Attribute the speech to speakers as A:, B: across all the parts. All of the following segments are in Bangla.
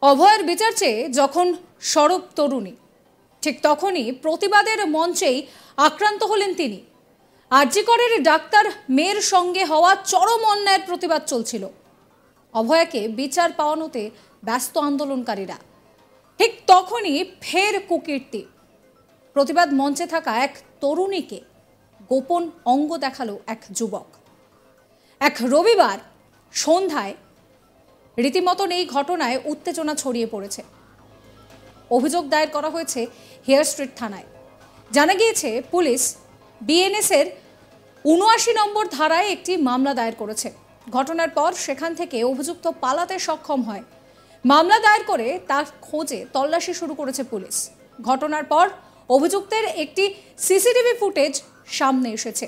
A: অভয়ের বিচার চেয়ে যখন সরব তরুণী, ঠিক তখনই প্রতিবাদের মঞ্চেই আক্রান্ত হলেন তিনি। আরজি করের ডাক্তার মেয়ের সঙ্গে হওয়া চরম অন্যায়ের প্রতিবাদ চলছিল। অভয়াকে বিচার পাওয়ানোতে ব্যস্ত আন্দোলনকারীরা। ঠিক তখনই ফের কুকীর্তি। প্রতিবাদ মঞ্চে থাকা এক তরুণীকে গোপন অঙ্গ দেখালো এক যুবক। এক রবিবার সন্ধ্যায় রীতিমতন এই ঘটনায় উত্তেজনা ছড়িয়ে পড়েছে। অভিযোগ দায়ের করা হয়েছে হেয়ার স্ট্রিট থানায়। জানা গিয়েছে পুলিশ বিএনএস এর ৭৯ নম্বর ধারায় একটি মামলা দায়ের করেছে। ঘটনার পর সেখান থেকে অভিযুক্ত পালাতে সক্ষম হয়। মামলা দায়ের করে তার খোঁজে তল্লাশি শুরু করেছে পুলিশ। ঘটনার পর অভিযুক্তের একটি সিসিটিভি ফুটেজ সামনে এসেছে।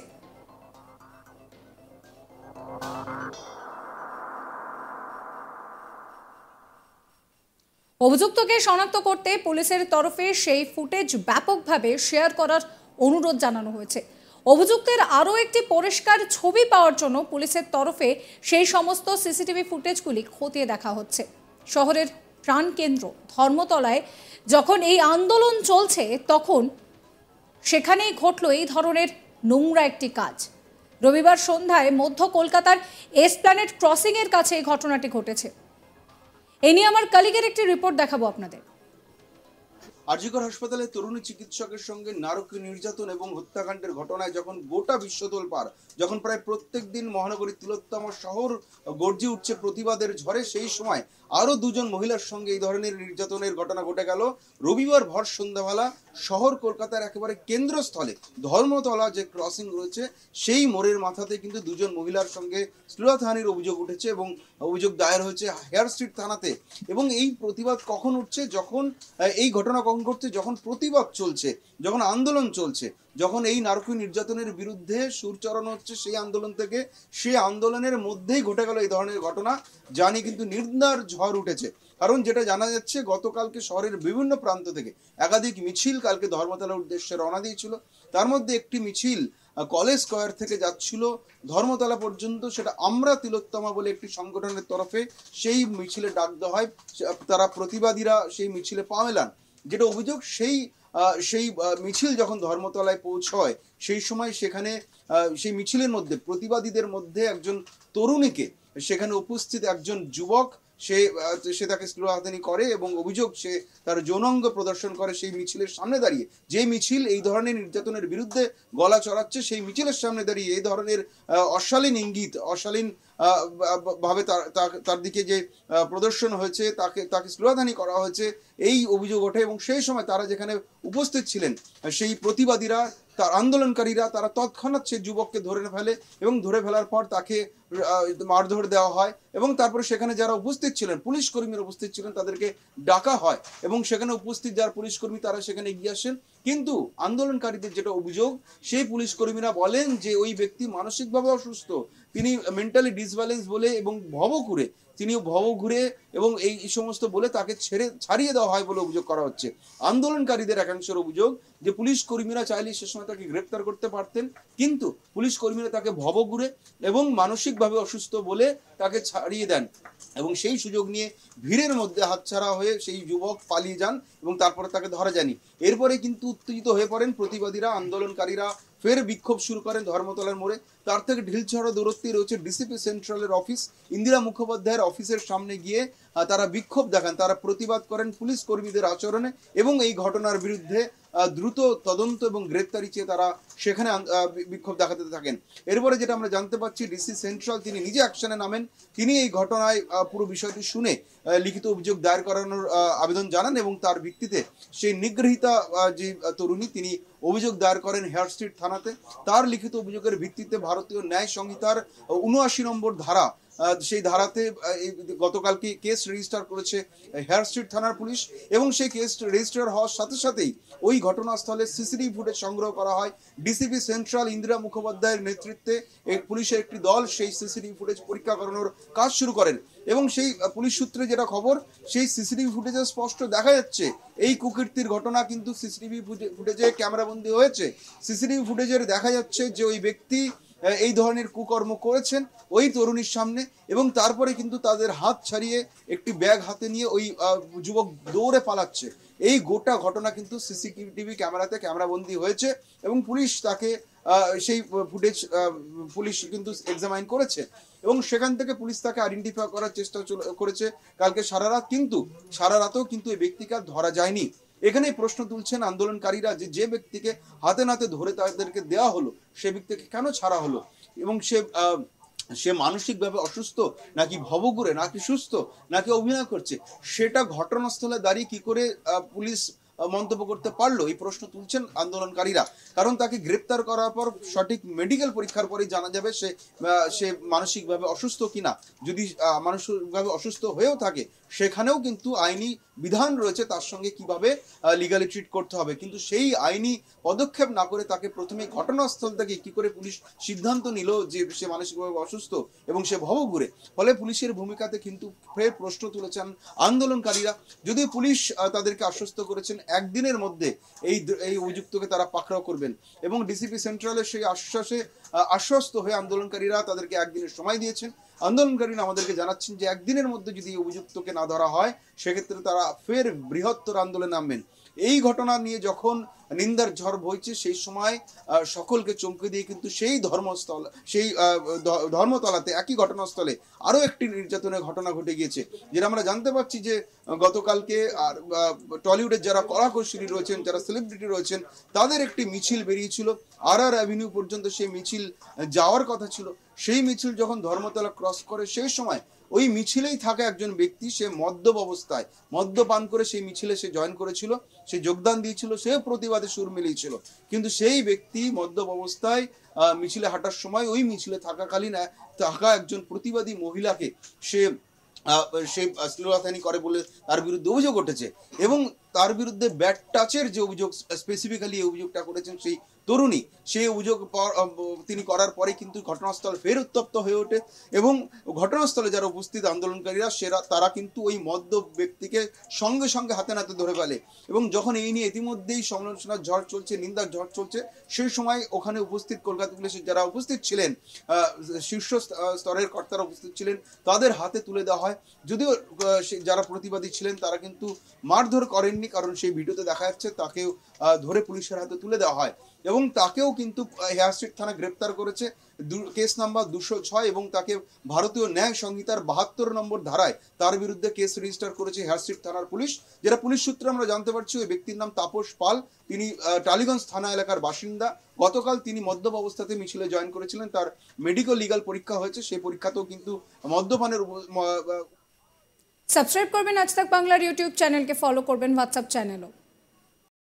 A: অভিযুক্তকে শনাক্ত করতে পুলিশের তরফে সেই ফুটেজ ব্যাপকভাবে শেয়ার করার অনুরোধ জানানো হয়েছে। অভিযুক্তের আরও একটি পরিষ্কার ছবি পাওয়ার জন্য পুলিশের তরফে সেই সমস্ত সিসিটিভি ফুটেজগুলি খতিয়ে দেখা হচ্ছে। শহরের প্রাণকেন্দ্র ধর্মতলায় যখন এই আন্দোলন চলছে, তখন সেখানেই ঘটল এই ধরনের নোংরা একটি কাজ। রবিবার সন্ধ্যায় মধ্য কলকাতার এসপ্ল্যানেড ক্রসিংয়ের কাছে এই ঘটনাটি ঘটেছে। এ নিয়ে আমার কলিগের একটি রিপোর্ট দেখাবো আপনাদের।
B: আরজি কর হাসপাতালে তরুণী চিকিৎসকের সঙ্গে নারকীয় নির্যাতন এবং হত্যাকাণ্ডের ঘটনায় যখন গোটা বিশ্ব তোলপাড়, যখন প্রায় প্রত্যেক দিন মহানগরীর তিলোত্তমা শহর গর্জে উঠছে প্রতিবাদের ঝড়ে, সেই সময় আরও দুজন মহিলার সঙ্গে এই ধরনের নির্যাতনের ঘটনা ঘটে গেল রবিবার ভর সন্ধ্যাবেলা শহর কলকাতার একেবারে কেন্দ্রস্থলে ধর্মতলা যে ক্রসিং রয়েছে সেই মোড়ের মাথাতে কিন্তু দুজন মহিলার সঙ্গে শ্লীলতাহানির অভিযোগ উঠেছে এবং অভিযোগ দায়ের হয়েছে হেয়ার স্ট্রিট থানাতে। এবং এই প্রতিবাদ কখন উঠছে, যখন এই ঘটনা কখন ঘটছে, যখন প্রতিবাদ চলছে, যখন আন্দোলন চলছে, যখন এই নারকীয় নির্যাতনের বিরুদ্ধে সুর চড়ানো হচ্ছে সেই আন্দোলন থেকে, সেই আন্দোলনের মধ্যেই ঘটে গেল এই ধরনের ঘটনা, যা নিয়ে কিন্তু নির্দার ঝড় উঠেছে। কারণ যেটা জানা যাচ্ছে, গতকালকে শহরের বিভিন্ন প্রান্ত থেকে একাধিক মিছিল কালকে ধর্মতলার উদ্দেশ্যে রওনা দিয়েছিল। তার মধ্যে একটি মিছিল কলেজ স্কয়ার থেকে যাচ্ছিল ধর্মতলা পর্যন্ত, সেটা আমরা তিলোত্তমা বলে একটি সংগঠনের তরফে সেই মিছিলে ডাক দেওয়া হয়। তারা প্রতিবাদীরা সেই মিছিলে পা মেলান। যেটা অভিযোগ, সেই মিছিল যখন ধর্মতলায় পৌঁছয়, সেই সময় সেখানে সেই মিছিলের মধ্যে প্রতিবাদীদের মধ্যে একজন তরুণীকে, সেখানে উপস্থিত একজন যুবক, সে তাকে শ্লীলতাহানি করে এবং অভিযোগ সে তার যৌনাঙ্গ প্রদর্শন করে সেই মিছিলের সামনে দাঁড়িয়ে। যে মিছিল এই ধরনের নির্যাতনের বিরুদ্ধে গলা চড়াচ্ছে, সেই মিছিলের সামনে দাঁড়িয়ে এই ধরনের অশালীন ইঙ্গিত, অশালীন ভাবে তার দিকে যে প্রদর্শন হয়েছে, তাকে শ্লীলতাহানি করা হয়েছে, এই অভিযোগ ওঠে। এবং সেই সময় তারা যেখানে উপস্থিত ছিলেন, সেই প্রতিবাদীরা, তার আন্দোলনকারীরা, তারা তৎক্ষণাৎ সেই যুবককে ধরে ফেলে এবং ধরে ফেলার পর তাকে মারধর দেওয়া হয়। এবং তারপরে সেখানে যারা উপস্থিত ছিলেন, পুলিশ কর্মীরা উপস্থিত ছিলেন, তাদেরকে ডাকা হয় এবং সেখানে উপস্থিত যারা পুলিশ কর্মী তারা সেখানে এগিয়ে আসেন। কিন্তু আন্দোলনকারীদের যেটা অভিযোগ, সেই পুলিশ কর্মীরা বলেন যে ওই ব্যক্তি মানসিকভাবে অসুস্থ, তিনি মেন্টালি ডিসব্যালেন্স বলে এবং ভবঘুরে এবং এই সমস্ত বলে তাকে ছাড়িয়ে দেওয়া হয় বলে অভিযোগ করা হচ্ছে। আন্দোলনকারীদের একাংশের অভিযোগ যে পুলিশ কর্মীরা চাইলে সে সময় তাকে গ্রেপ্তার করতে পারতেন, কিন্তু পুলিশ কর্মীরা তাকে ভবঘুরে এবং মানসিকভাবে অসুস্থ বলে তাকে ছাড়িয়ে দেন এবং সেই সুযোগ নিয়ে ভিড়ের মধ্যে হাতছাড়া হয়ে সেই যুবক পালিয়ে যান এবং তারপরে তাকে ধরা যায়নি। এরপরে কিন্তু উত্তেজিত হয়ে পড়েন প্রতিবাদীরা, আন্দোলনকারীরা ফের বিক্ষোভ শুরু করেন ধর্মতলার মোড়ে। তার থেকে ঢিলছড়া দূরত্বে রয়েছে ডিসিপি সেন্ট্রালের অফিস, ইন্দিরা মুখোপাধ্যায়ের অফিসের সামনে গিয়ে তারা বিক্ষোভ দেখান, তারা প্রতিবাদ করেন পুলিশ কর্মীদের আচরণে এবং এই ঘটনার বিরুদ্ধে দ্রুত তদন্ত এবং গ্রেপ্তারি চেয়ে তারা সেখানে বিক্ষোভ দেখাতে থাকেন। এরপরে যেটা আমরা জানতে পারছি, ডিসি সেন্ট্রাল তিনি নিজে অ্যাকশনে নামেন। তিনি এই ঘটনায় পুরো বিষয়টি শুনে লিখিত অভিযোগ দায়ের করানোর আবেদন জানান এবং তার ভিত্তিতে সেই নিগৃহীতা যে তরুণী, তিনি অভিযোগ দায়ের করেন হেয়ার স্ট্রিট থানাতে। তার লিখিত অভিযোগের ভিত্তিতে ভারতীয় ন্যায় সংহিতার ৭৯ নম্বর ধারা, সেই ধারাতে গতকালকে কেস রেজিস্টার করেছে হেয়ার স্ট্রিট থানার পুলিশ এবং সেই কেস রেজিস্টার হওয়ার সাথে সাথেই ওই ঘটনাস্থলে সিসিটিভি ফুটেজ সংগ্রহ করা হয়। ডিসিপি সেন্ট্রাল ইন্দিরা মুখোপাধ্যায়ের নেতৃত্বে পুলিশের একটি দল সেই সিসিটিভি ফুটেজ পরীক্ষা করানোর কাজ শুরু করেন এবং সেই পুলিশ সূত্রে যেটা খবর, সেই সিসিটিভি ফুটেজে স্পষ্ট দেখা যাচ্ছে এই কুকীর্তির ঘটনা কিন্তু সিসিটিভি ফুটেজে ক্যামেরাবন্দি হয়েছে। সিসিটিভি ফুটেজের দেখা যাচ্ছে যে ওই ব্যক্তি এই ধরনের কুকর্ম করেছেন ওই তরুণীর সামনে, এবং তারপরে কিন্তু তাদের হাত ছাড়িয়ে একটি ব্যাগ হাতে নিয়ে ওই যুবক দৌড়ে পালাচ্ছে। এই গোটা ঘটনা কিন্তু সিসিটিভি ক্যামেরাতে ক্যামেরাবন্দি হয়েছে, এবং পুলিশ তাকে সেই ফুটেজ পুলিশ কিন্তু এক্সামাইন করেছে, এবং সেখান থেকে পুলিশ তাকে আইডেন্টিফাই করার চেষ্টা করেছে কালকে সারা রাত, কিন্তু সারা রাতেও কিন্তু এই ব্যক্তিকে ধরা যায়নি। এখানেই প্রশ্ন তুলছেন আন্দোলনকারীরা যে ব্যক্তিকে হাতে নাতে ধরে তাদেরকে দেওয়া হলো সে ব্যক্তিকে কেন ছাড়া হলো, এবং সে মানসিকভাবে অসুস্থ নাকি ভবঘুরে নাকি সুস্থ নাকি অভিনয় করছে, সেটা ঘটনাস্থলে দাঁড়িয়ে কি করে পুলিশ মন্তব্য করতে পারলো, এই প্রশ্ন তুলছেন আন্দোলনকারীরা। কারণ তাকে গ্রেপ্তার করার পর সঠিক মেডিকেল পরীক্ষার পরেই জানা যাবে সে মানসিকভাবে অসুস্থ কিনা। যদি মানসিকভাবে অসুস্থ হয়েও থাকে সেখানেও কিন্তু আইনি বিধান রয়েছে তার সঙ্গে কিভাবে লিগালি ট্রিট করতে হবে, কিন্তু সেই আইনি পদক্ষেপ না করে তাকে প্রথমে ঘটনাস্থল থেকে কি করে পুলিশ সিদ্ধান্ত নিল যে সে মানসিকভাবে অসুস্থ এবং সে ভবঘুরে। ফলে পুলিশের ভূমিকাতে কিন্তু ফের প্রশ্ন তুলেছেন আন্দোলনকারীরা। যদিও পুলিশ তাদেরকে আশ্বস্ত করেছেন একদিনের মধ্যে এই অভিযুক্তকে তারা পাকড়াও করবেন, এবং ডিসিপি সেন্ট্রালের সেই আশ্বাসে আশ্বস্ত হয়ে আন্দোলনকারীরা তাদেরকে একদিনের সময় দিয়েছেন। আন্দোলনকারীরা আমাদেরকে জানাচ্ছেন যে একদিনের মধ্যে যদি অভিযুক্তকে না ধরা হয় সেক্ষেত্রে তারা ফের বৃহত্তর আন্দোলনে নামবেন। এই ঘটনা নিয়ে যখন নিন্দার ঝড় বইছে সেই সময় সকলকে চমকে দিয়ে কিন্তু সেই ধর্মতলাতে একই ঘটনাস্থলে আরো একটি নির্যাতনের ঘটনা ঘটে গিয়েছে, যেটা আমরা জানতে পারছি যে গতকালকে আর টলিউডের যারা কলাকুশলী রয়েছেন, যারা সেলিব্রিটি রয়েছেন, তাদের একটি মিছিল বেরিয়েছিল আর অ্যাভিনিউ পর্যন্ত। সেই মিছিল যাওয়ার কথা ছিল, সেই মিছিল যখন ধর্মতলা ক্রস করে সেই সময় ওই মিছিলেই থাকা একজন ব্যক্তি সে মদ্যপ অবস্থায় মদ্যপান করে সেই মিছিলে সে জয়েন করেছিল, সে যোগদান দিয়েছিল, সেও প্রতিবাদে সুর মিলিয়েছিল, কিন্তু সেই ব্যক্তি মদ্যপ অবস্থায় মিছিলে হাঁটার সময় ওই মিছিলে থাকাকালীন থাকা একজন প্রতিবাদী মহিলাকে সে শ্লীলতাহানি করে বলে তার বিরুদ্ধে অভিযোগ উঠেছে, এবং তার বিরুদ্ধে ব্যাড টাচের যে অভিযোগ স্পেসিফিক্যালি এই অভিযোগটা করেছেন সেই তরুণী, সেই অভিযোগ তিনি করার পরে কিন্তু ঘটনাস্থল ফের উত্তপ্ত হয়ে ওঠে, এবং ঘটনাস্থলে যারা উপস্থিত আন্দোলনকারীরা তারা কিন্তু ওই মদ্য ব্যক্তিকে সঙ্গে সঙ্গে হাতে নাতে ধরে ফেলে, এবং যখন এই নিয়ে ইতিমধ্যেই সমালোচনার ঝড় চলছে, নিন্দার ঝড় চলছে, সেই সময় ওখানে উপস্থিত কলকাতা পুলিশের যারা উপস্থিত ছিলেন, শীর্ষ স্তরের কর্তারা উপস্থিত ছিলেন, তাদের হাতে তুলে দেওয়া হয়। যদিও যারা প্রতিবাদী ছিলেন তারা কিন্তু মারধর করেননি, কারণ সেই ভিডিওতে দেখা যাচ্ছে তাকেও ধরে পুলিশের হাতে তুলে দেওয়া হয়, এবং তাকেও কিন্তু হেয়ার স্ট্রিট থানা গ্রেপ্তার করেছে কেস নাম্বার 206, এবং তাকে ভারতীয় ন্যায় সংহিতার 72 নম্বর ধারায় তার বিরুদ্ধে কেস রেজিস্টার করেছে হেয়ার স্ট্রিট থানার পুলিশ। যেটা পুলিশ সূত্রে আমরা জানতে পারছি ওই ব্যক্তির নাম তাপস পাল, তিনি টালিগঞ্জ থানা এলাকার বাসিন্দা। গতকাল তিনি মদ্যপ অবস্থাতে মিছিলে জয়েন করেছিলেন, তার মেডিকেল লিগাল পরীক্ষা হয়েছে, সেই পরীক্ষাতেও কিন্তু মদ্যপানের
A: সাবস্ক্রাইব করবেন আজ তাক বাংলার ইউটিউব চ্যানেলকে, ফলো করবেন হোয়াটসঅ্যাপ চ্যানেলও।